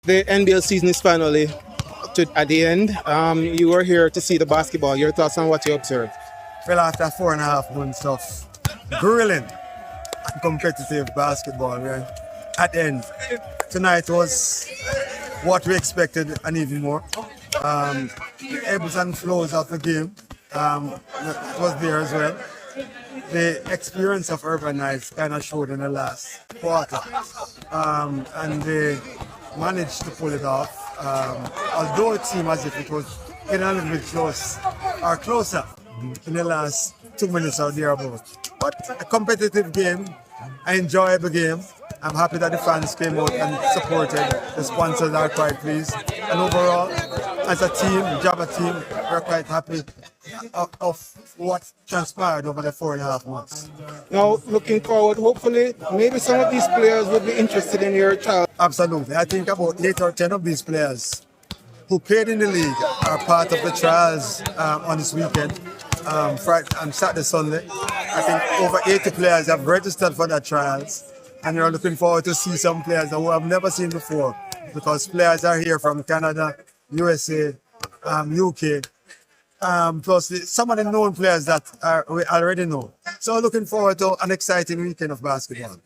The NBL season is finally at the end. You were here to see the basketball. Your thoughts on what you observed? Well, after 4.5 months of grueling and competitive basketball, right? At the end, tonight was what we expected and even more. The ebbs and flows of the game was there as well. The experience of Urban Knights kind of showed in the last quarter, and they managed to pull it off. Although it seemed as if it was getting a little bit close or closer in the last 2 minutes or thereabouts. But a competitive game, an enjoyable game. I'm happy that the fans came out and supported. The sponsors are quite pleased. And overall, as a team, JaBA team, we're quite happy of what transpired over the 4.5 months. Now, looking forward, hopefully, maybe some of these players would be interested in your child. Absolutely. I think about 8 or 10 of these players who played in the league are part of the trials on this weekend, Friday and Saturday, Sunday. I think over 80 players have registered for the trials, and we're looking forward to see some players that we have never seen before, because players are here from Canada, USA, UK, plus some of the known players that we already know. So looking forward to an exciting weekend of basketball.